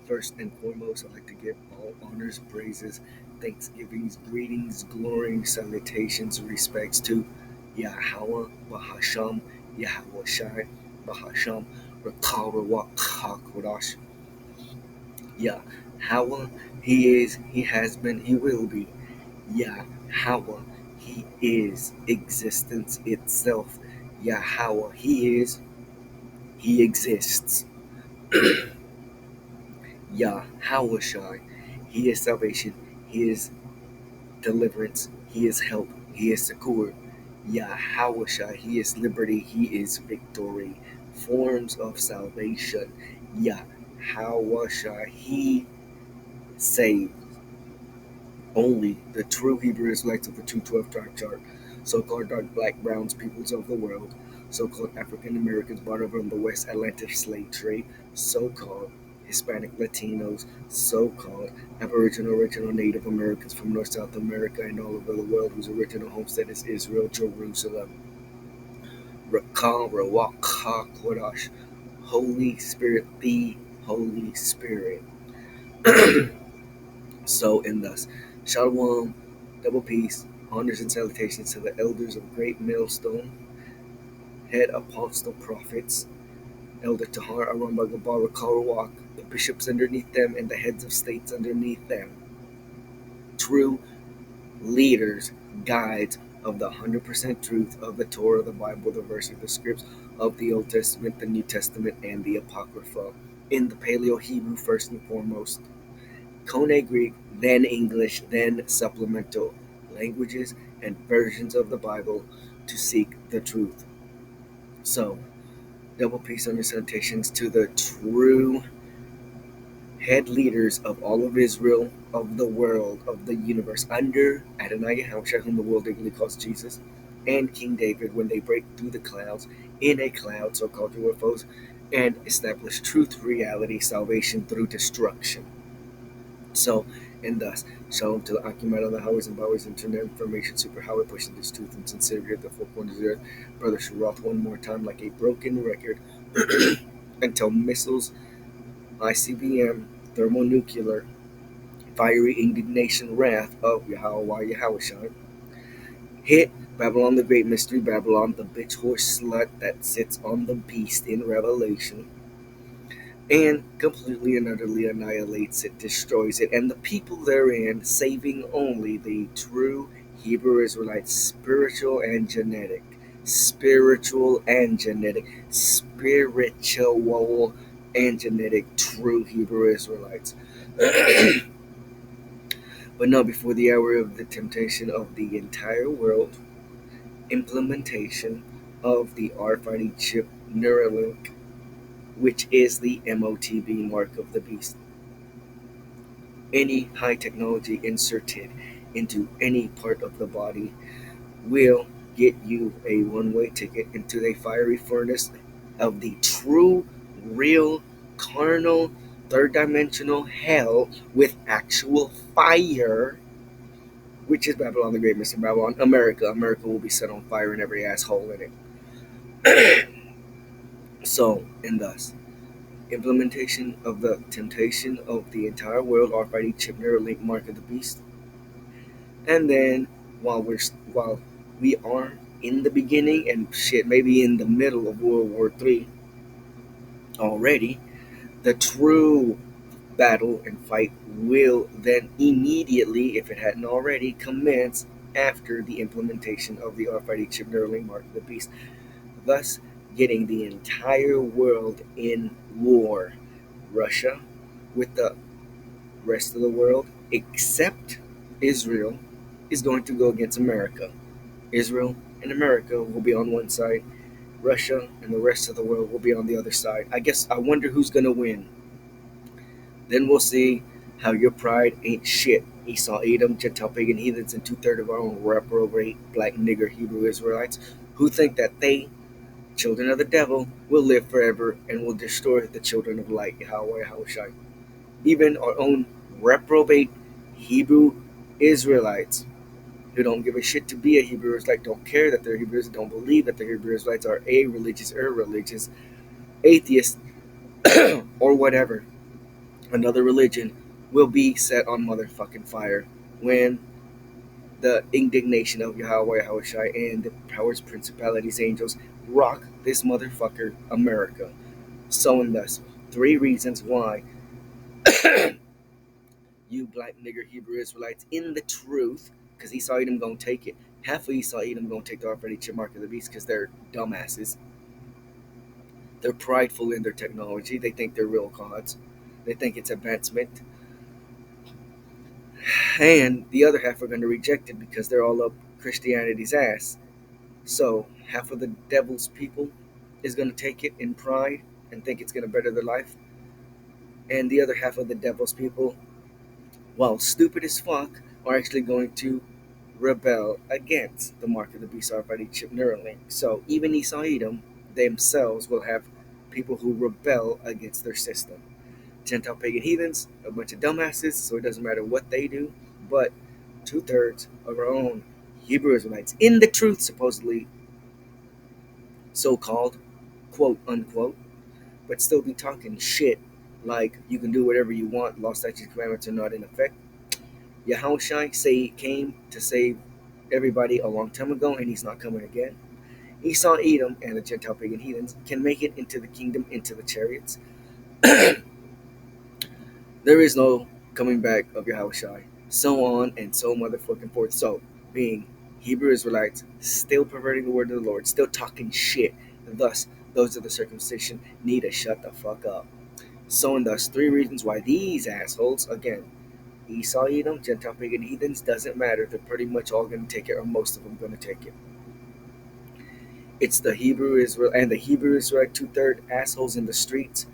First and foremost, I'd like to give all honors, praises, thanksgivings, greetings, glorying, salutations, respects to Yahweh, Bahasham, Yahweh Shai, Bahasham, Rakal, Rawak, Hakodash, Yahweh. He is, He has been, He will be. Yahweh. He is existence itself. Yahweh. He is, He exists. Yahweh Shai. He is salvation. He is deliverance. He is help. He is succor. Yahweh Shai. He is liberty. He is victory. Forms of salvation. Yahweh Shai. He saves only the true Hebrew Israelites of the 212 tribe chart, so-called dark, black, browns, peoples of the world, so-called African Americans brought over on the West Atlantic slave trade, so-called Hispanic Latinos, so-called Aboriginal original Native Americans from North South America and all over the world whose original homestead is Israel, Jerusalem, Rakah, Rawak, Kodash, Holy Spirit, the Holy Spirit. So, and thus, Shalom, double peace, honors and salutations to the elders of Great Millstone, head apostle prophets, Elder Tahar Arambagabar Karawak, the bishops underneath them, and the heads of states underneath them. True leaders, guides of the 100% truth of the Torah, the Bible, the verses, the scripts of the Old Testament, the New Testament, and the Apocrypha. In the Paleo Hebrew, first and foremost. Koine Greek, then English, then supplemental languages and versions of the Bible to seek the truth. So, double peace on your salutations to the true head leaders of all of Israel, of the world, of the universe, under Adonai Yahushua, whom the world eagerly calls Jesus, and King David when they break through the clouds in a cloud, so-called UFOs, and establish truth, reality, salvation through destruction. So, and thus, shalom to the Akimat on the highways and byways, internet information, superhighway, pushing this truth and sincerity at the four corners of the earth. Brother Sharoth, one more time, like a broken record, until missiles, ICBM, thermonuclear, fiery indignation, wrath of Yahweh Yahushua hit Babylon the Great Mystery, Babylon, the bitch horse slut that sits on the beast in Revelation, and completely and utterly annihilates it, destroys it, and the people therein, saving only the true Hebrew Israelites, spiritual and genetic, spiritual and genetic, spiritual and genetic, true Hebrew Israelites. But no, before the hour of the temptation of the entire world, implementation of the RFID chip Neuralink, which is the MOTB mark of the beast. Any high technology inserted into any part of the body will get you a one-way ticket into the fiery furnace of the true, real, carnal, third-dimensional hell with actual fire, which is Babylon the Great, Mr. Babylon. America will be set on fire and every asshole in it. So, and thus, implementation of the temptation of the entire world, RFID chip Neuralink mark of the beast. And then while we are in the beginning and shit, maybe in the middle of World War III already, the true battle and fight will then immediately, if it hadn't already, commence after the implementation of the RFID chip Neuralink mark of the beast, thus getting the entire world in war. Russia with the rest of the world, except Israel, is going to go against America. Israel and America will be on one side. Russia and the rest of the world will be on the other side. I wonder who's going to win. Then we'll see how your pride ain't shit. Esau, Edom, Gentile, pagan heathens, and 2/3 of our own reprobate black nigger Hebrew Israelites who think that they, children of the devil, will live forever and will destroy the children of light, Yahweh Yahushai. Even our own reprobate Hebrew Israelites who don't give a shit to be a Hebrew Israelite, don't care that they're Hebrews, don't believe that they're Hebrew Israelites, are irreligious, atheist, or whatever. another religion will be set on motherfucking fire when the indignation of Yahweh Yahushai and the powers, principalities, angels rock this motherfucker America. So and thus, three reasons why you black nigger Hebrew Israelites in the truth, because Esau Edom gonna take it. Half of Esau Edom gonna take the already chip mark of the beast because they're dumbasses. They're prideful in their technology. They think they're real gods. They think it's advancement. And the other half are going to reject it because they're all up Christianity's ass. So half of the devil's people is going to take it in pride and think it's going to better their life. And the other half of the devil's people, while stupid as fuck, are actually going to rebel against the mark of the beast already chip Neuralink. So even Esau Edom themselves will have people who rebel against their system. Gentile pagan heathens, a bunch of dumbasses, so it doesn't matter what they do. But two-thirds of our own Hebrew Israelites, in the truth, supposedly so-called, quote unquote, but still be talking shit like you can do whatever you want, law, statutes, commandments are not in effect. Yahushai say came to save everybody a long time ago, and he's not coming again. Esau, Edom, and the Gentile pagan heathens can make it into the kingdom, into the chariots. There is no coming back of Yahushai. So on and so motherfucking forth. So, being Hebrew Israelites, still perverting the word of the Lord, still talking shit. And thus, those of the circumcision need to shut the fuck up. So, and thus, three reasons why these assholes, again, Esau, Edom, Gentile pagan heathens, doesn't matter. They're pretty much all going to take it, or most of them going to take it. It's the Hebrew Israel and the Hebrew Israelite two-third assholes in the streets,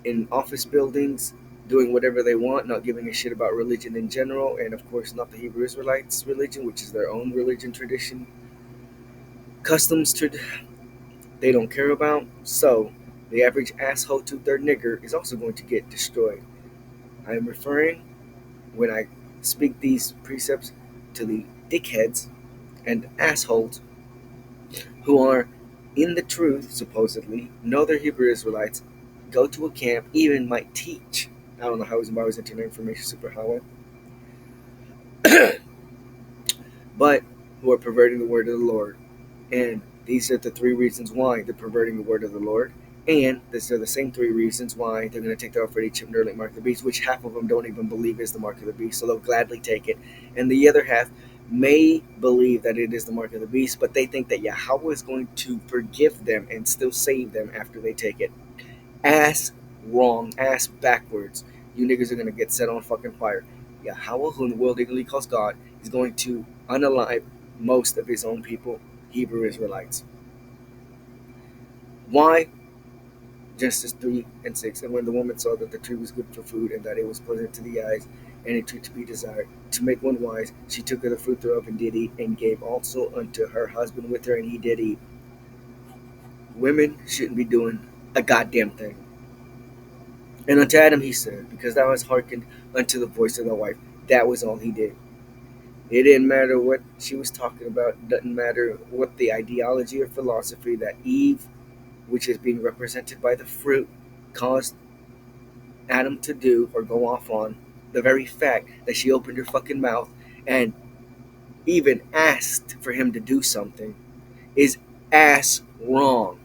in office buildings, doing whatever they want, not giving a shit about religion in general, and of course not the Hebrew Israelites' religion, which is their own religion, tradition, customs, they don't care about. So the average asshole two-third nigger is also going to get destroyed. I am referring, when I speak these precepts, to the dickheads and assholes who are in the truth, supposedly, know they're Hebrew Israelites, go to a camp, even might teach. I don't know how I was Internet Information Superhighway, but who are perverting the word of the Lord. And these are the three reasons why they're perverting the word of the Lord. And these are the same three reasons why they're going to take the already chip Neuralink mark of the beast, which half of them don't even believe is the mark of the beast, so they'll gladly take it. And the other half may believe that it is the mark of the beast, but they think that Yahweh is going to forgive them and still save them after they take it. Ass wrong, ass backwards. You niggas are going to get set on fucking fire. Yahweh, who in the world ignorantly calls God, is going to unalive most of his own people, Hebrew Israelites. Why? Genesis 3 and 6. And when the woman saw that the tree was good for food, and that it was pleasant to the eyes, and a tree to be desired, to make one wise, she took of the fruit thereof and did eat, and gave also unto her husband with her, and he did eat. Women shouldn't be doing a goddamn thing. And unto Adam he said, because thou hast hearkened unto the voice of thy wife. That was all he did. It didn't matter what she was talking about. It doesn't matter what the ideology or philosophy that Eve, which is being represented by the fruit, caused Adam to do or go off on. The very fact that she opened her fucking mouth and even asked for him to do something is ass wrong.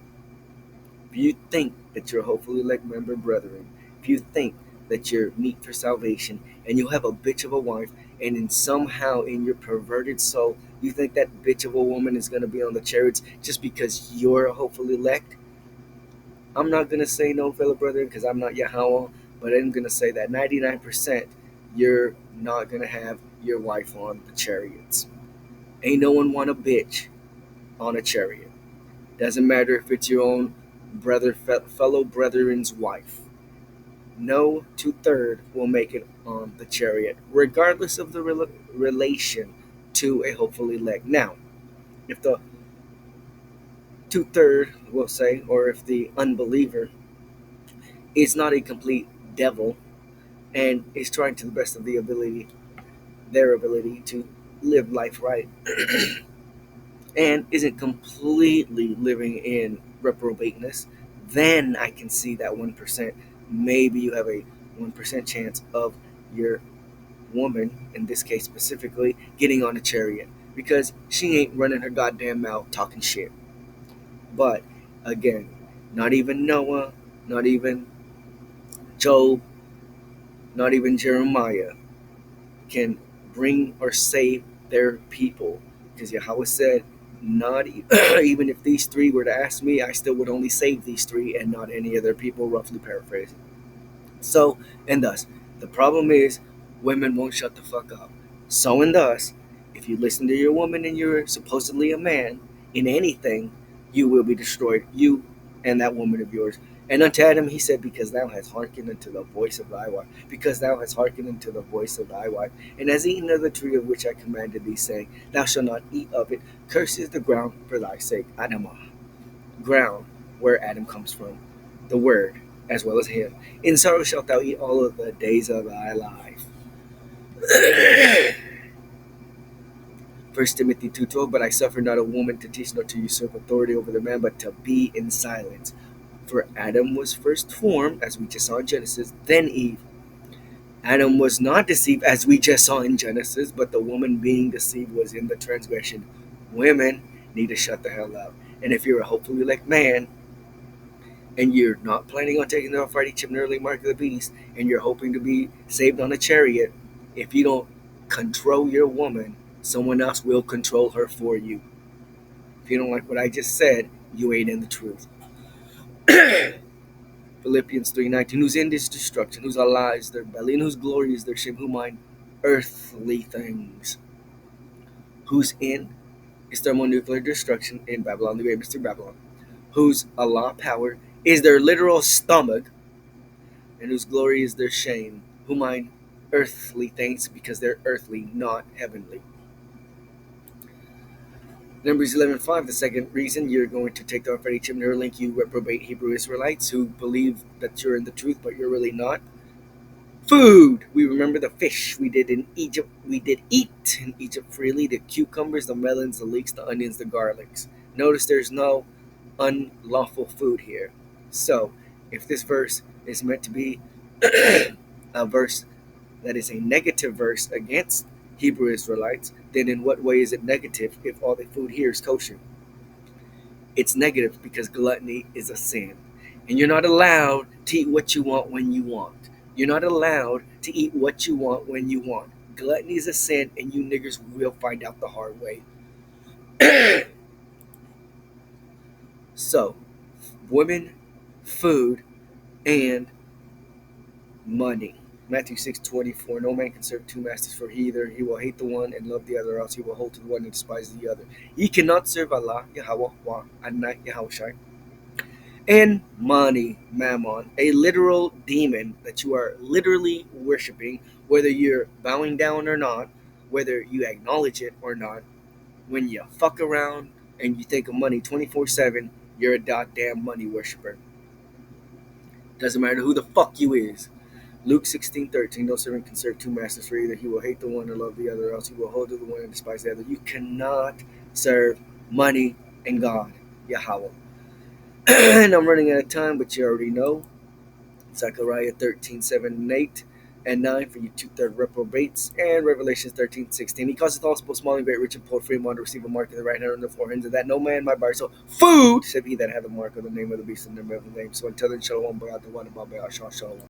If you think that you're hopefully like member brethren, if you think that you're meet for salvation and you have a bitch of a wife, and in somehow in your perverted soul you think that bitch of a woman is going to be on the chariots just because you're hopefully elect, I'm not going to say no, fellow brethren, because I'm not Yahweh, but I'm going to say that 99% you're not going to have your wife on the chariots. Ain't no one want a bitch on a chariot. Doesn't matter if it's your own fellow brethren's wife. No two-third will make it on the chariot, regardless of the relation to a hopeful elect. Now, if the two-third, we'll say, or if the unbeliever is not a complete devil and is trying to the best of their ability to live life right, and isn't completely living in reprobateness, then I can see that 1%. Maybe you have a 1% chance of your woman, in this case specifically, getting on a chariot because she ain't running her goddamn mouth talking shit. But again, not even Noah, not even Job, not even Jeremiah can bring or save their people. Because Yahweh said, not even if these three were to ask me, I still would only save these three and not any other people, roughly paraphrasing. So, and thus, the problem is women won't shut the fuck up. So, and thus, if you listen to your woman and you're supposedly a man in anything, you will be destroyed, you and that woman of yours. And unto Adam he said, because thou hast hearkened unto the voice of thy wife, because thou hast hearkened unto the voice of thy wife, and hast eaten of the tree of which I commanded thee, saying, thou shalt not eat of it, cursed is the ground for thy sake. Adamah, ground where Adam comes from, the word, as well as him. In sorrow shalt thou eat all of the days of thy life. 1 Timothy 2:12, but I suffer not a woman to teach nor to usurp authority over the man, but to be in silence. For Adam was first formed, as we just saw in Genesis, then Eve. Adam was not deceived, as we just saw in Genesis, but the woman being deceived was in the transgression. Women need to shut the hell up. And if you're a hopefully elect man, and you're not planning on taking the Almighty chip and early mark of the beast, and you're hoping to be saved on a chariot, if you don't control your woman, someone else will control her for you. If you don't like what I just said, you ain't in the truth. Philippians 3:19, whose end is destruction, whose Allah is their belly, and whose glory is their shame, who mind earthly things, whose end is thermonuclear destruction in Babylon, the great mystery Babylon, whose Allah power is their literal stomach, and whose glory is their shame, who mind earthly things because they're earthly, not heavenly. Numbers 11:5, the second reason you're going to take the Almighty chip and link, you reprobate Hebrew Israelites who believe that you're in the truth, but you're really not. Food. We remember the fish we did in Egypt. We did eat in Egypt freely. The cucumbers, the melons, the leeks, the onions, the garlics. Notice there's no unlawful food here. So, if this verse is meant to be a verse that is a negative verse against Hebrew Israelites, then in what way is it negative if all the food here is kosher? It's negative because gluttony is a sin. And you're not allowed to eat what you want when you want. You're not allowed to eat what you want when you want. Gluttony is a sin, and you niggers will find out the hard way. So, women, food, and money. Matthew 6:24. No man can serve two masters, for either he will hate the one and love the other, or else he will hold to the one and despise the other. Ye cannot serve Allah, Yahweh, wa Adonai, Yahushai, and money, mammon, a literal demon that you are literally worshiping, whether you're bowing down or not, whether you acknowledge it or not. When you fuck around and you think of money 24/7, you're a goddamn money worshiper. Doesn't matter who the fuck you is. Luke 16:13, no servant can serve two masters, for either he will hate the one and love the other, or else he will hold to the one and despise the other. You cannot serve money and God, Yahweh. And I'm running out of time, but you already know. Zechariah 13:7 and 8 and 9 for you two-third reprobates, and Revelation 13:16. He causeth all small and great, rich and poor, free and bond to receive a mark in the right hand and the forehead, and that no man might buy. So food, said he that hath a mark of the name of the beast and the name of the name. So until then, shalom, shalom.